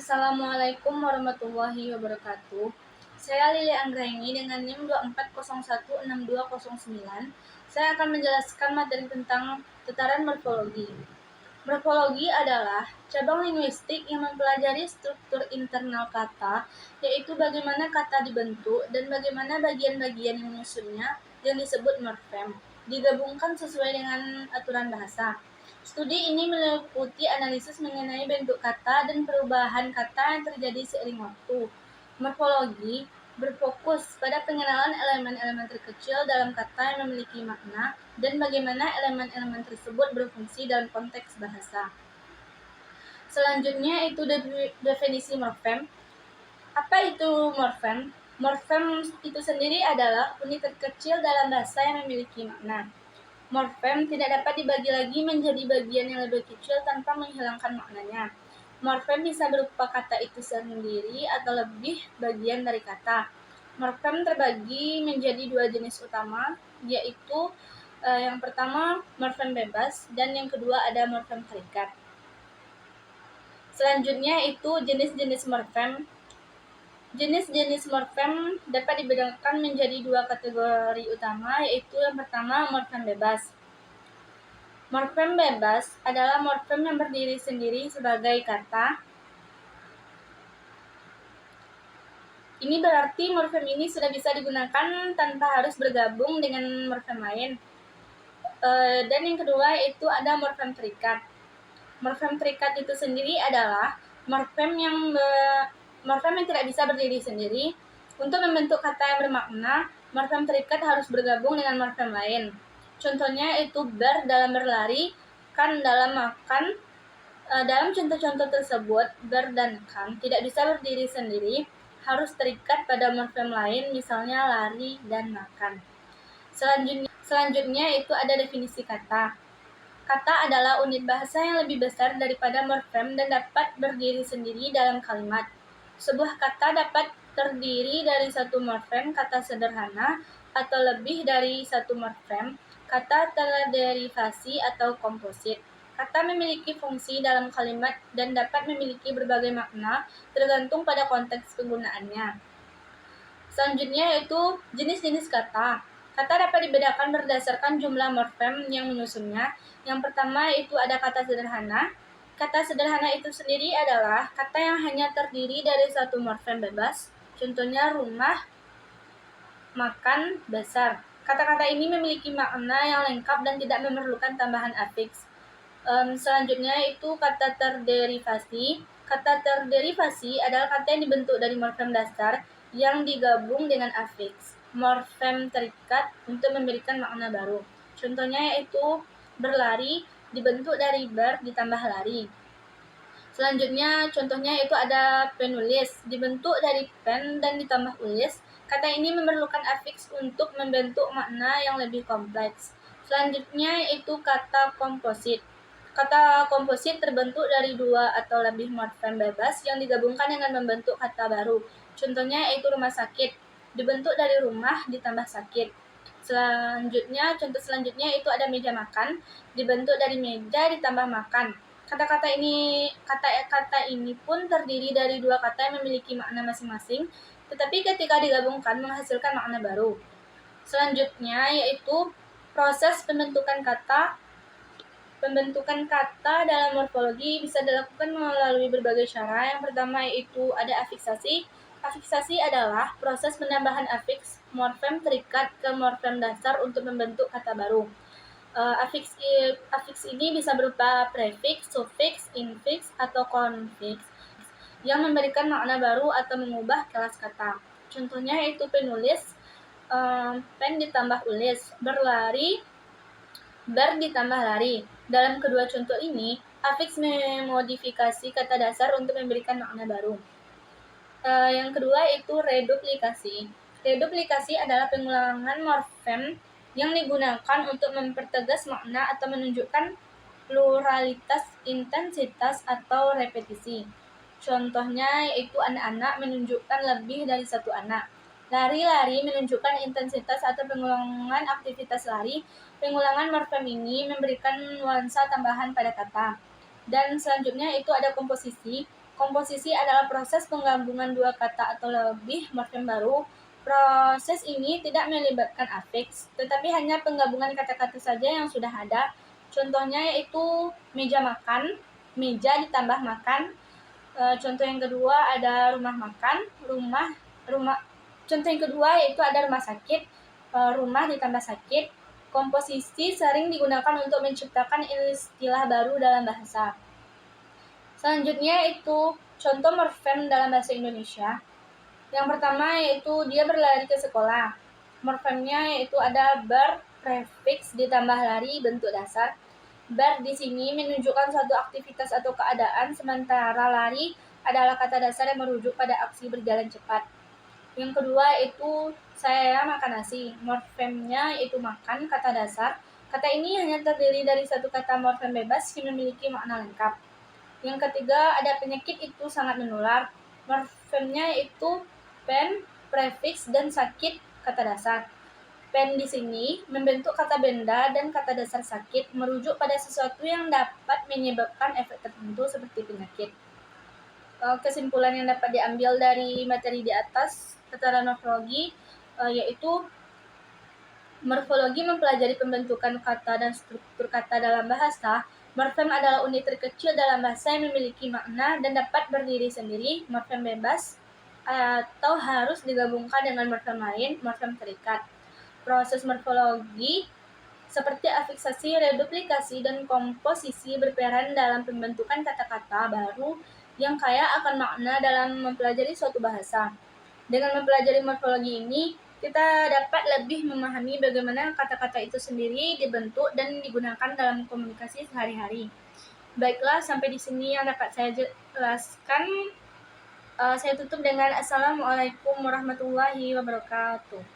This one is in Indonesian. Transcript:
Assalamualaikum warahmatullahi wabarakatuh. Saya Lili Anggraini dengan NIM 24016209. Saya akan menjelaskan materi tentang tataran morfologi. Morfologi adalah cabang linguistik yang mempelajari struktur internal kata, yaitu bagaimana kata dibentuk dan bagaimana bagian-bagian yang menyusunnya yang disebut morfem, digabungkan sesuai dengan aturan bahasa. Studi ini meliputi analisis mengenai bentuk kata dan perubahan kata yang terjadi seiring waktu. Morfologi berfokus pada pengenalan elemen-elemen terkecil dalam kata yang memiliki makna dan bagaimana elemen-elemen tersebut berfungsi dalam konteks bahasa. Selanjutnya itu definisi morfem. Apa itu morfem? Morfem itu sendiri adalah unit terkecil dalam bahasa yang memiliki makna. Morfem tidak dapat dibagi lagi menjadi bagian yang lebih kecil tanpa menghilangkan maknanya. Morfem bisa berupa kata itu sendiri atau lebih bagian dari kata. Morfem terbagi menjadi dua jenis utama, yaitu yang pertama morfem bebas dan yang kedua ada morfem terikat. Selanjutnya itu jenis-jenis morfem. Jenis-jenis morfem dapat dibedakan menjadi dua kategori utama, yaitu yang pertama morfem bebas. Morfem bebas adalah morfem yang berdiri sendiri sebagai kata. Ini berarti morfem ini sudah bisa digunakan tanpa harus bergabung dengan morfem lain. Dan yang kedua itu ada morfem terikat. Morfem terikat itu sendiri adalah morfem yang tidak bisa berdiri sendiri. Untuk membentuk kata yang bermakna, morfem terikat harus bergabung dengan morfem lain. Contohnya itu ber dalam berlari, kan dalam makan. Dalam contoh-contoh tersebut, ber dan kan tidak bisa berdiri sendiri, harus terikat pada morfem lain, misalnya lari dan makan. Selanjutnya itu ada definisi kata. Kata adalah unit bahasa yang lebih besar daripada morfem dan dapat berdiri sendiri dalam kalimat. Sebuah kata dapat terdiri dari satu morfem, kata sederhana, atau lebih dari satu morfem, kata terderivasi atau komposit. Kata memiliki fungsi dalam kalimat dan dapat memiliki berbagai makna tergantung pada konteks penggunaannya. Selanjutnya yaitu jenis-jenis kata. Kata dapat dibedakan berdasarkan jumlah morfem yang menyusunnya. Yang pertama itu ada kata sederhana. Kata sederhana itu sendiri adalah kata yang hanya terdiri dari satu morfem bebas. Contohnya rumah, makan, besar. Kata-kata ini memiliki makna yang lengkap dan tidak memerlukan tambahan afiks. Selanjutnya itu kata terderivasi. Kata terderivasi adalah kata yang dibentuk dari morfem dasar yang digabung dengan afiks. Morfem terikat untuk memberikan makna baru. Contohnya yaitu berlari dibentuk dari ber ditambah lari. Selanjutnya contohnya itu ada penulis dibentuk dari pen dan ditambah ulis. Kata ini memerlukan afiks untuk membentuk makna yang lebih kompleks. Selanjutnya itu kata komposit. Kata komposit terbentuk dari dua atau lebih morfem bebas yang digabungkan dengan membentuk kata baru. Contohnya yaitu rumah sakit dibentuk dari rumah ditambah sakit. Contoh selanjutnya itu ada meja makan dibentuk dari meja ditambah makan. Kata-kata ini pun terdiri dari dua kata yang memiliki makna masing-masing, tetapi ketika digabungkan menghasilkan makna baru. Selanjutnya yaitu proses pembentukan kata. Pembentukan kata dalam morfologi bisa dilakukan melalui berbagai cara. Yang pertama yaitu ada afiksasi. Afiksasi adalah proses penambahan afiks morfem terikat ke morfem dasar untuk membentuk kata baru. Afiks ini bisa berupa prefiks, sufiks, infiks, atau konfiks yang memberikan makna baru atau mengubah kelas kata. Contohnya yaitu penulis, pen ditambah ulis, berlari, ber ditambah lari. Dalam kedua contoh ini, afiks memodifikasi kata dasar untuk memberikan makna baru. Yang kedua itu reduplikasi. Reduplikasi adalah pengulangan morfem yang digunakan untuk mempertegas makna atau menunjukkan pluralitas, intensitas, atau repetisi. Contohnya yaitu anak-anak menunjukkan lebih dari satu anak. Lari-lari menunjukkan intensitas atau pengulangan aktivitas lari. Pengulangan morfem ini memberikan nuansa tambahan pada kata. Dan selanjutnya itu ada komposisi. Komposisi adalah proses penggabungan dua kata atau lebih morfem baru. Proses ini tidak melibatkan afiks, tetapi hanya penggabungan kata-kata saja yang sudah ada. Contohnya yaitu meja makan, meja ditambah makan. Contoh yang kedua ada rumah makan, rumah. Contoh yang kedua yaitu ada rumah sakit, rumah ditambah sakit. Komposisi sering digunakan untuk menciptakan istilah baru dalam bahasa. Selanjutnya itu contoh morfem dalam bahasa Indonesia. Yang pertama yaitu dia berlari ke sekolah. Morfemnya yaitu ada bar, prefiks ditambah lari bentuk dasar. Bar di sini menunjukkan suatu aktivitas atau keadaan, sementara lari adalah kata dasar yang merujuk pada aksi berjalan cepat. Yang kedua itu saya makan nasi. Morfemnya yaitu makan, kata dasar. Kata ini hanya terdiri dari satu kata morfem bebas yang memiliki makna lengkap. Yang ketiga ada penyakit itu sangat menular. Morfemnya yaitu pen, prefiks, dan sakit, kata dasar. Pen di sini membentuk kata benda dan kata dasar sakit merujuk pada sesuatu yang dapat menyebabkan efek tertentu seperti penyakit. Kesimpulan yang dapat diambil dari materi di atas tataran morfologi yaitu morfologi mempelajari pembentukan kata dan struktur kata dalam bahasa. Morfem adalah unit terkecil dalam bahasa yang memiliki makna dan dapat berdiri sendiri, morfem bebas, atau harus digabungkan dengan morfem lain, morfem terikat. Proses morfologi seperti afiksasi, reduplikasi, dan komposisi berperan dalam pembentukan kata-kata baru yang kaya akan makna dalam mempelajari suatu bahasa. Dengan mempelajari morfologi ini, kita dapat lebih memahami bagaimana kata-kata itu sendiri dibentuk dan digunakan dalam komunikasi sehari-hari. Baiklah, sampai di sini yang dapat saya jelaskan. Saya tutup dengan Assalamualaikum warahmatullahi wabarakatuh.